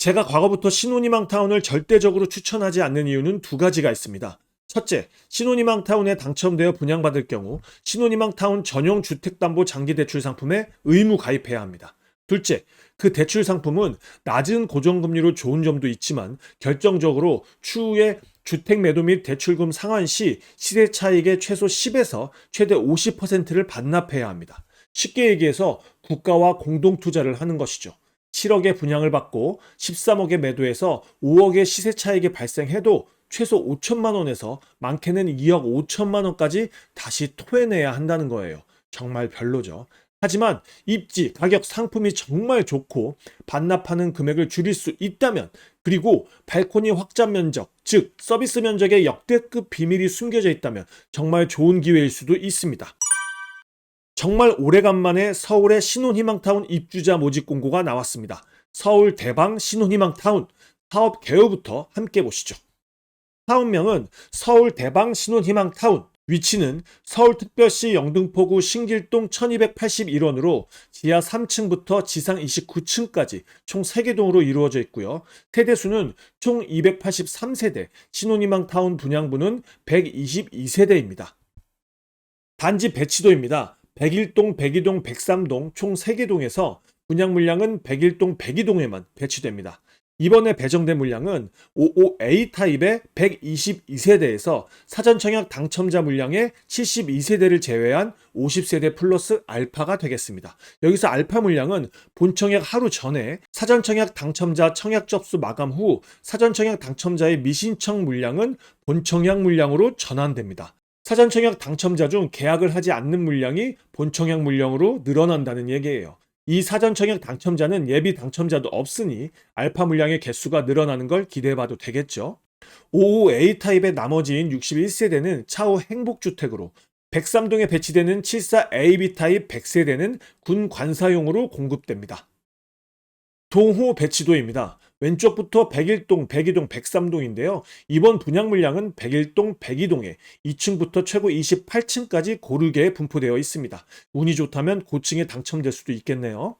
제가 과거부터 신혼희망타운을 절대적으로 추천하지 않는 이유는 두 가지가 있습니다. 첫째, 신혼희망타운에 당첨되어 분양받을 경우 신혼희망타운 전용 주택담보 장기대출 상품에 의무 가입해야 합니다. 둘째, 그 대출 상품은 낮은 고정금리로 좋은 점도 있지만 결정적으로 추후에 주택 매도 및 대출금 상환 시 시세 차익의 최소 10에서 최대 50%를 반납해야 합니다. 쉽게 얘기해서 국가와 공동 투자를 하는 것이죠. 7억의 분양을 받고 13억에 매도해서 5억의 시세 차익이 발생해도 최소 5천만 원에서 많게는 2억 5천만 원까지 다시 토해내야 한다는 거예요. 정말 별로죠. 하지만 입지, 가격, 상품이 정말 좋고 반납하는 금액을 줄일 수 있다면, 그리고 발코니 확장 면적, 즉 서비스 면적의 역대급 비밀이 숨겨져 있다면 정말 좋은 기회일 수도 있습니다. 정말 오래간만에 서울의 신혼희망타운 입주자 모집 공고가 나왔습니다. 서울 대방 신혼희망타운 사업 개요부터 함께 보시죠. 사업명은 서울 대방 신혼희망타운, 위치는 서울특별시 영등포구 신길동 1281원으로 지하 3층부터 지상 29층까지 총 3개 동으로 이루어져 있고요. 세대수는 총 283세대, 신혼희망타운 분양부는 122세대입니다. 단지 배치도입니다. 101동, 102동, 103동 총 3개 동에서 분양 물량은 101동, 102동에만 배치됩니다. 이번에 배정된 물량은 55A 타입의 122세대에서 사전청약 당첨자 물량의 72세대를 제외한 50세대 플러스 알파가 되겠습니다. 여기서 알파 물량은 본청약 하루 전에 사전청약 당첨자 청약 접수 마감 후 사전청약 당첨자의 미신청 물량은 본청약 물량으로 전환됩니다. 사전청약 당첨자 중 계약을 하지 않는 물량이 본청약 물량으로 늘어난다는 얘기예요. 이 사전청약 당첨자는 예비 당첨자도 없으니 알파 물량의 개수가 늘어나는 걸 기대해봐도 되겠죠. 55A 타입의 나머지인 61세대는 차후 행복주택으로, 103동에 배치되는 74AB 타입 100세대는 군 관사용으로 공급됩니다. 동호 배치도입니다. 왼쪽부터 101동, 102동, 103동인데요. 이번 분양 물량은 101동, 102동에 2층부터 최고 28층까지 고르게 분포되어 있습니다. 운이 좋다면 고층에 당첨될 수도 있겠네요.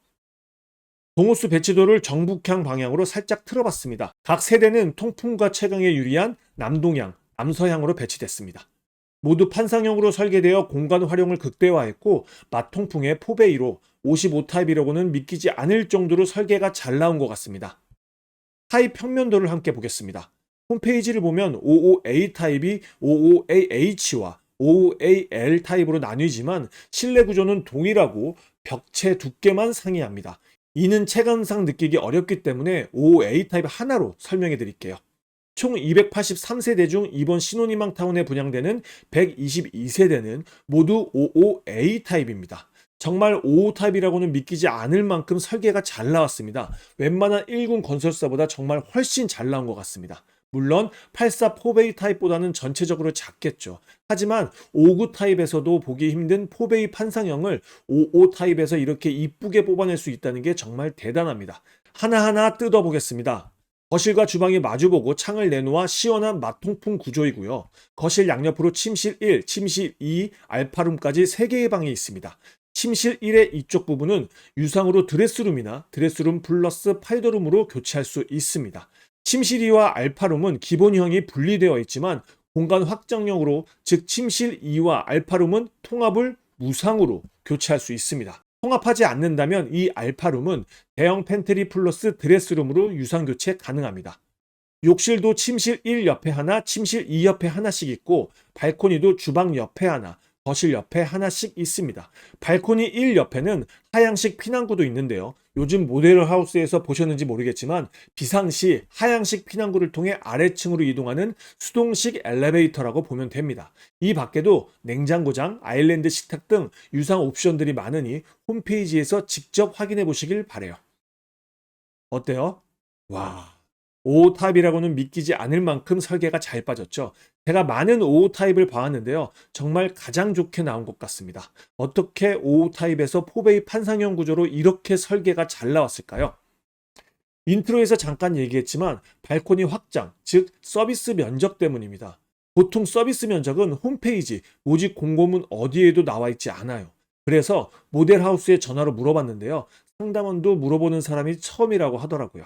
동호수 배치도를 정북향 방향으로 살짝 틀어봤습니다. 각 세대는 통풍과 채광에 유리한 남동향, 남서향으로 배치됐습니다. 모두 판상형으로 설계되어 공간 활용을 극대화했고 맞통풍의 포베이로 55타입이라고는 믿기지 않을 정도로 설계가 잘 나온 것 같습니다. 타입 평면도를 함께 보겠습니다. 홈페이지를 보면 55A 타입이 55AH와 55AL 타입으로 나뉘지만 실내 구조는 동일하고 벽체 두께만 상이합니다. 이는 체감상 느끼기 어렵기 때문에 55A 타입 하나로 설명해 드릴게요. 총 283세대 중 이번 신혼희망타운에 분양되는 122세대는 모두 55A 타입입니다. 정말 55 타입이라고는 믿기지 않을 만큼 설계가 잘 나왔습니다. 웬만한 1군 건설사보다 정말 훨씬 잘 나온 것 같습니다. 물론 84 포베이 타입보다는 전체적으로 작겠죠. 하지만 59 타입에서도 보기 힘든 포베이 판상형을 55 타입에서 이렇게 이쁘게 뽑아낼 수 있다는 게 정말 대단합니다. 하나하나 뜯어보겠습니다. 거실과 주방이 마주보고 창을 내놓아 시원한 마통풍 구조이고요. 거실 양옆으로 침실 1, 침실 2, 알파룸까지 3개의 방이 있습니다. 침실 1의 이쪽 부분은 유상으로 드레스룸이나 드레스룸 플러스 파이더룸으로 교체할 수 있습니다. 침실 2와 알파룸은 기본형이 분리되어 있지만 공간 확장형으로, 즉 침실 2와 알파룸은 통합을 무상으로 교체할 수 있습니다. 통합하지 않는다면 이 알파룸은 대형 팬트리 플러스 드레스룸으로 유상 교체 가능합니다. 욕실도 침실 1 옆에 하나, 침실 2 옆에 하나씩 있고 발코니도 주방 옆에 하나, 거실 옆에 하나씩 있습니다. 발코니 1 옆에는 하향식 피난구도 있는데요. 요즘 모델 하우스에서 보셨는지 모르겠지만 비상시 하향식 피난구를 통해 아래층으로 이동하는 수동식 엘리베이터라고 보면 됩니다. 이 밖에도 냉장고장, 아일랜드 식탁 등 유상 옵션들이 많으니 홈페이지에서 직접 확인해 보시길 바래요. 어때요? 와, 55 타입이라고는 믿기지 않을 만큼 설계가 잘 빠졌죠. 제가 많은 55 타입을 봐왔는데요. 정말 가장 좋게 나온 것 같습니다. 어떻게 55 타입에서 포베이 판상형 구조로 이렇게 설계가 잘 나왔을까요? 인트로에서 잠깐 얘기했지만 발코니 확장, 즉 서비스 면적 때문입니다. 보통 서비스 면적은 홈페이지, 모집 공고문 어디에도 나와 있지 않아요. 그래서 모델하우스에 전화로 물어봤는데요. 상담원도 물어보는 사람이 처음이라고 하더라고요.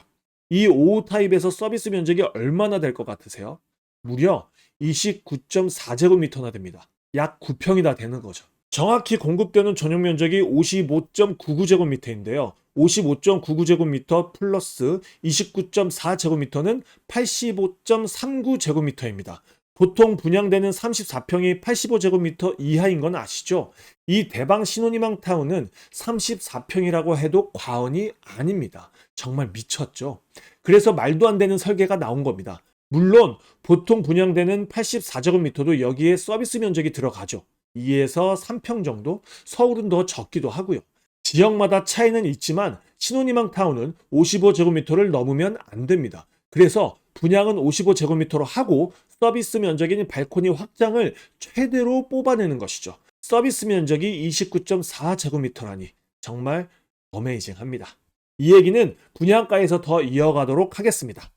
이 5호 타입에서 서비스 면적이 얼마나 될 것 같으세요? 무려 29.4제곱미터나 됩니다. 약 9평이나 되는 거죠. 정확히 공급되는 전용 면적이 55.99제곱미터인데요. 55.99제곱미터 플러스 29.4제곱미터는 85.39제곱미터입니다. 보통 분양되는 34평이 85제곱미터 이하인 건 아시죠? 이 대방 신혼희망 타운은 34평이라고 해도 과언이 아닙니다. 정말 미쳤죠? 그래서 말도 안 되는 설계가 나온 겁니다. 물론 보통 분양되는 84제곱미터도 여기에 서비스 면적이 들어가죠. 2에서 3평 정도? 서울은 더 적기도 하고요. 지역마다 차이는 있지만 신혼희망 타운은 55제곱미터를 넘으면 안 됩니다. 그래서 분양은 55제곱미터로 하고 서비스 면적인 발코니 확장을 최대로 뽑아내는 것이죠. 서비스 면적이 29.4제곱미터라니 정말 어메이징합니다. 이 얘기는 분양가에서 더 이어가도록 하겠습니다.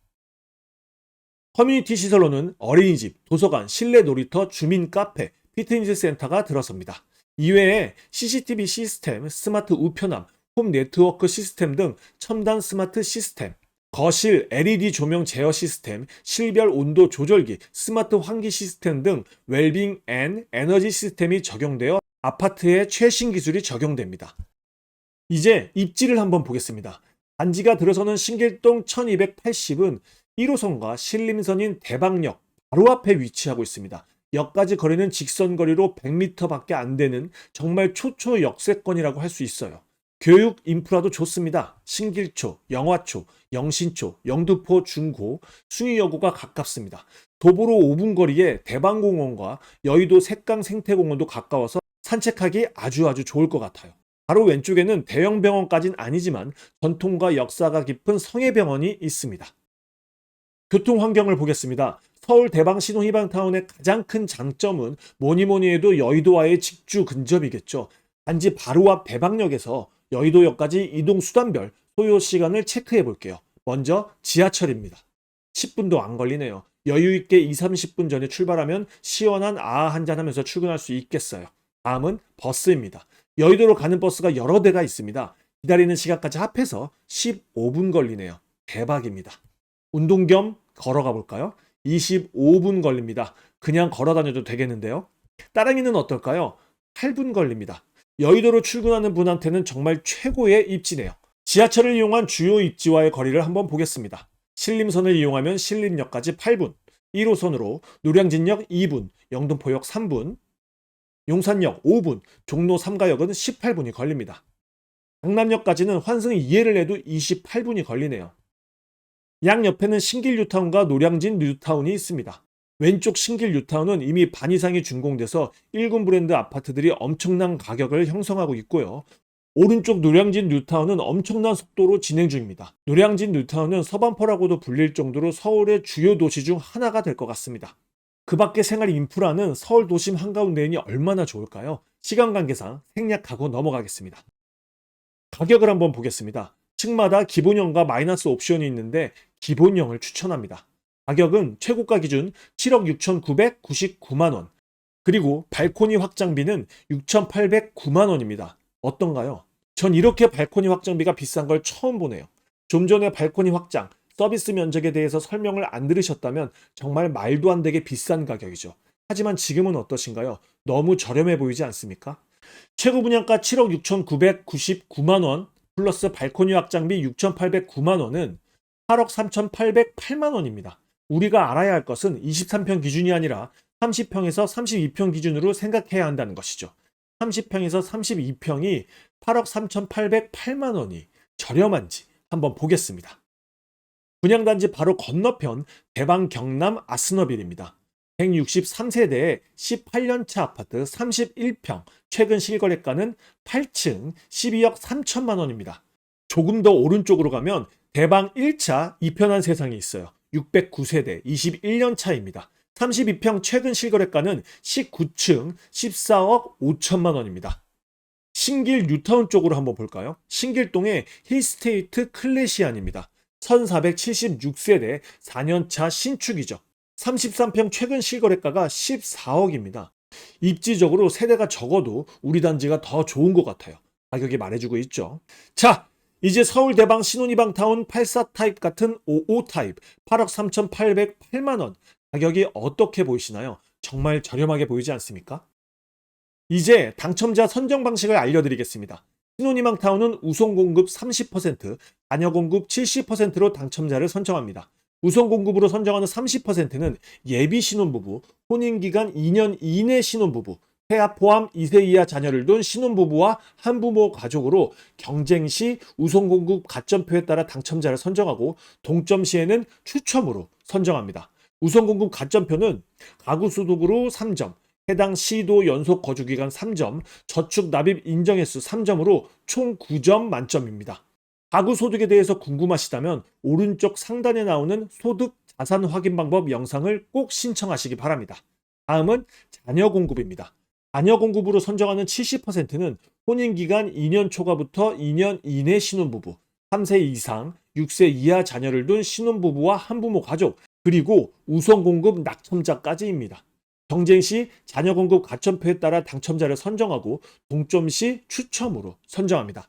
커뮤니티 시설로는 어린이집, 도서관, 실내 놀이터, 주민 카페, 피트니스 센터가 들어섭니다. 이외에 CCTV 시스템, 스마트 우편함, 홈 네트워크 시스템 등 첨단 스마트 시스템, 거실 LED 조명 제어 시스템, 실별 온도 조절기, 스마트 환기 시스템 등 웰빙 앤 에너지 시스템이 적용되어 아파트에 최신 기술이 적용됩니다. 이제 입지를 한번 보겠습니다. 단지가 들어서는 신길동 1280은 1호선과 신림선인 대방역 바로 앞에 위치하고 있습니다. 역까지 거리는 직선 거리로 100m밖에 안 되는 정말 초초 역세권이라고 할 수 있어요. 교육 인프라도 좋습니다. 신길초, 영화초, 영신초, 영등포 중고, 숭의여고가 가깝습니다. 도보로 5분 거리에 대방공원과 여의도 색강 생태공원도 가까워서 산책하기 아주 좋을 것 같아요. 바로 왼쪽에는 대형 병원까진 아니지만 전통과 역사가 깊은 성해병원이 있습니다. 교통 환경을 보겠습니다. 서울 대방 신혼희망타운의 가장 큰 장점은 뭐니 해도 여의도와의 직주 근접이겠죠. 단지 바로 앞 대방역에서 여의도역까지 이동 수단별 소요 시간을 체크해 볼게요. 먼저 지하철입니다. 10분도 안 걸리네요. 여유 있게 20-30분 전에 출발하면 시원한 아아 한잔 하면서 출근할 수 있겠어요. 다음은 버스입니다. 여의도로 가는 버스가 여러 대가 있습니다. 기다리는 시간까지 합해서 15분 걸리네요. 대박입니다. 운동 겸 걸어가 볼까요? 25분 걸립니다. 그냥 걸어 다녀도 되겠는데요. 따릉이는 어떨까요? 8분 걸립니다. 여의도로 출근하는 분한테는 정말 최고의 입지네요. 지하철을 이용한 주요 입지와의 거리를 한번 보겠습니다. 신림선을 이용하면 신림역까지 8분, 1호선으로 노량진역 2분, 영등포역 3분, 용산역 5분, 종로 3가역은 18분이 걸립니다. 강남역까지는 환승 2회를 내도 28분이 걸리네요. 양 옆에는 신길 뉴타운과 노량진 뉴타운이 있습니다. 왼쪽 신길 뉴타운은 이미 반 이상이 준공돼서 1군 브랜드 아파트들이 엄청난 가격을 형성하고 있고요. 오른쪽 노량진 뉴타운은 엄청난 속도로 진행 중입니다. 노량진 뉴타운은 서반포라고도 불릴 정도로 서울의 주요 도시 중 하나가 될 것 같습니다. 그 밖의 생활 인프라는 서울 도심 한가운데 있니 얼마나 좋을까요? 시간 관계상 생략하고 넘어가겠습니다. 가격을 한번 보겠습니다. 층마다 기본형과 마이너스 옵션이 있는데 기본형을 추천합니다. 가격은 최고가 기준 7억 6,999만 원, 그리고 발코니 확장비는 6,809만 원입니다. 어떤가요? 전 이렇게 발코니 확장비가 비싼 걸 처음 보네요. 좀 전에 발코니 확장, 서비스 면적에 대해서 설명을 안 들으셨다면 정말 말도 안 되게 비싼 가격이죠. 하지만 지금은 어떠신가요? 너무 저렴해 보이지 않습니까? 최고 분양가 7억 6,999만 원 플러스 발코니 확장비 6,809만 원은 8억 3,808만 원입니다. 우리가 알아야 할 것은 23평 기준이 아니라 30평에서 32평 기준으로 생각해야 한다는 것이죠. 30평에서 32평이 8억 3,808만 원이 저렴한지 한번 보겠습니다. 분양단지 바로 건너편 대방 경남 아스너빌입니다. 163세대의 18년차 아파트 31평, 최근 실거래가는 8층 12억 3천만 원입니다. 조금 더 오른쪽으로 가면 대방 1차 이편한 세상이 있어요. 609세대 21년차입니다. 32평 최근 실거래가는 19층 14억 5천만 원입니다. 신길 뉴타운 쪽으로 한번 볼까요? 신길동의 힐스테이트 클래시안입니다. 1476세대 4년차 신축이죠. 33평 최근 실거래가가 14억입니다. 입지적으로 세대가 적어도 우리 단지가 더 좋은 것 같아요. 가격이 말해주고 있죠. 자, 이제 서울 대방 신혼이방 타운 84 타입 같은 55 타입 8억 3,808만 원 가격이 어떻게 보이시나요? 정말 저렴하게 보이지 않습니까? 이제 당첨자 선정 방식을 알려드리겠습니다. 신혼희망 타운은 우선 공급 30%, 잔여 공급 70%로 당첨자를 선정합니다. 우선 공급으로 선정하는 30%는 예비 신혼부부, 혼인기간 2년 이내 신혼부부, 태아 포함 2세 이하 자녀를 둔 신혼부부와 한부모 가족으로 경쟁 시 우선 공급 가점표에 따라 당첨자를 선정하고 동점 시에는 추첨으로 선정합니다. 우선 공급 가점표는 가구 소득으로 3점, 해당 시도 연속 거주기간 3점, 저축 납입 인정 횟수 3점으로 총 9점 만점입니다. 가구 소득에 대해서 궁금하시다면 오른쪽 상단에 나오는 소득 자산 확인 방법 영상을 꼭 신청하시기 바랍니다. 다음은 자녀 공급입니다. 자녀 공급으로 선정하는 70%는 혼인기간 2년 초과부터 2년 이내 신혼부부, 3세 이상, 6세 이하 자녀를 둔 신혼부부와 한부모 가족, 그리고 우선 공급 낙첨자까지입니다. 경쟁 시 자녀 공급 가점표에 따라 당첨자를 선정하고 동점 시 추첨으로 선정합니다.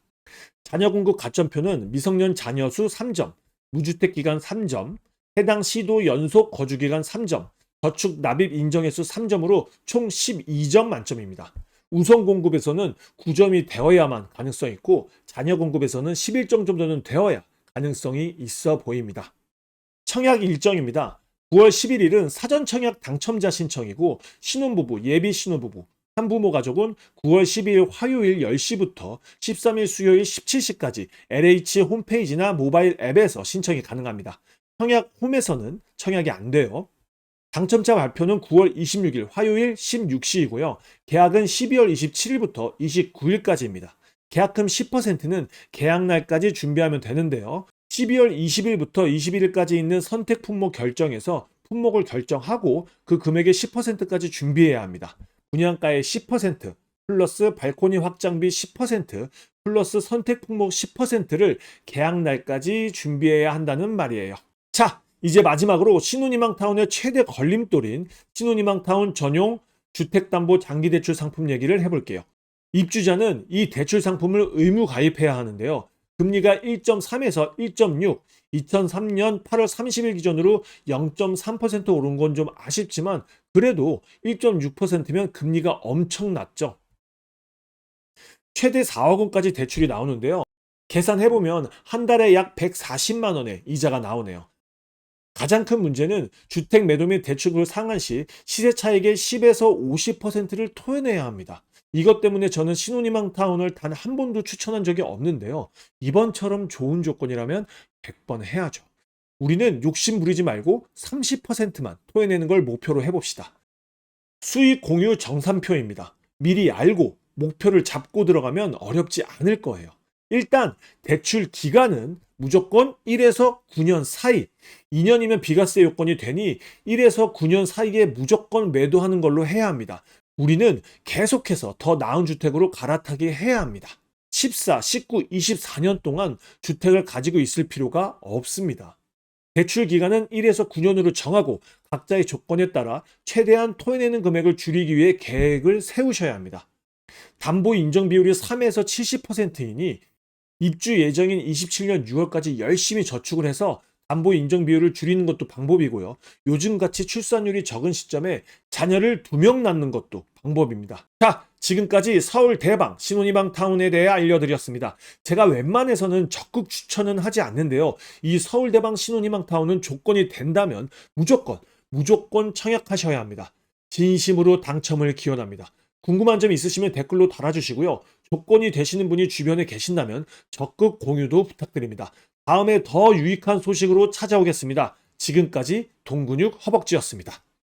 자녀 공급 가점표는 미성년 자녀 수 3점, 무주택 기간 3점, 해당 시도 연속 거주 기간 3점, 저축 납입 인정 횟수 3점으로 총 12점 만점입니다. 우선 공급에서는 9점이 되어야만 가능성이 있고 자녀 공급에서는 11점 정도는 되어야 가능성이 있어 보입니다. 청약 일정입니다. 9월 11일은 사전 청약 당첨자 신청이고 신혼부부, 예비 신혼부부, 한부모 가족은 9월 12일 화요일 10시부터 13일 수요일 17시까지 LH 홈페이지나 모바일 앱에서 신청이 가능합니다. 청약 홈에서는 청약이 안 돼요. 당첨자 발표는 9월 26일 화요일 16시이고요. 계약은 12월 27일부터 29일까지입니다. 계약금 10%는 계약날까지 준비하면 되는데요. 12월 20일부터 21일까지 있는 선택 품목 결정에서 품목을 결정하고 그 금액의 10%까지 준비해야 합니다. 분양가의 10% 플러스 발코니 확장비 10% 플러스 선택 품목 10%를 계약날까지 준비해야 한다는 말이에요. 자, 이제 마지막으로 신혼희망타운의 최대 걸림돌인 신혼희망타운 전용 주택담보 장기대출 상품 얘기를 해볼게요. 입주자는 이 대출 상품을 의무 가입해야 하는데요. 금리가 1.3에서 1.6, 2003년 8월 30일 기준으로 0.3% 오른 건 좀 아쉽지만 그래도 1.6%면 금리가 엄청 낮죠. 최대 4억 원까지 대출이 나오는데요. 계산해보면 한 달에 약 140만 원의 이자가 나오네요. 가장 큰 문제는 주택 매도 및 대출을 상환 시 시세 차익의 10에서 50%를 토해내야 합니다. 이것 때문에 저는 신혼희망타운을 단 한 번도 추천한 적이 없는데요. 이번처럼 좋은 조건이라면 100번 해야죠. 우리는 욕심 부리지 말고 30%만 토해내는 걸 목표로 해봅시다. 수익 공유 정산표입니다. 미리 알고 목표를 잡고 들어가면 어렵지 않을 거예요. 일단 대출 기간은 무조건 1에서 9년 사이, 2년이면 비과세 요건이 되니 1에서 9년 사이에 무조건 매도하는 걸로 해야 합니다. 우리는 계속해서 더 나은 주택으로 갈아타게 해야 합니다. 14, 19, 24년 동안 주택을 가지고 있을 필요가 없습니다. 대출 기간은 1에서 9년으로 정하고 각자의 조건에 따라 최대한 토해내는 금액을 줄이기 위해 계획을 세우셔야 합니다. 담보 인정 비율이 3에서 70%이니 입주 예정인 27년 6월까지 열심히 저축을 해서 담보 인정 비율을 줄이는 것도 방법이고요. 요즘같이 출산율이 적은 시점에 자녀를 2명 낳는 것도 방법입니다. 자, 지금까지 서울 대방 신혼희망 타운에 대해 알려드렸습니다. 제가 웬만해서는 적극 추천은 하지 않는데요. 이 서울 대방 신혼희망 타운은 조건이 된다면 무조건 청약하셔야 합니다. 진심으로 당첨을 기원합니다. 궁금한 점 있으시면 댓글로 달아주시고요. 조건이 되시는 분이 주변에 계신다면 적극 공유도 부탁드립니다. 다음에 더 유익한 소식으로 찾아오겠습니다. 지금까지 동근육 허벅지였습니다.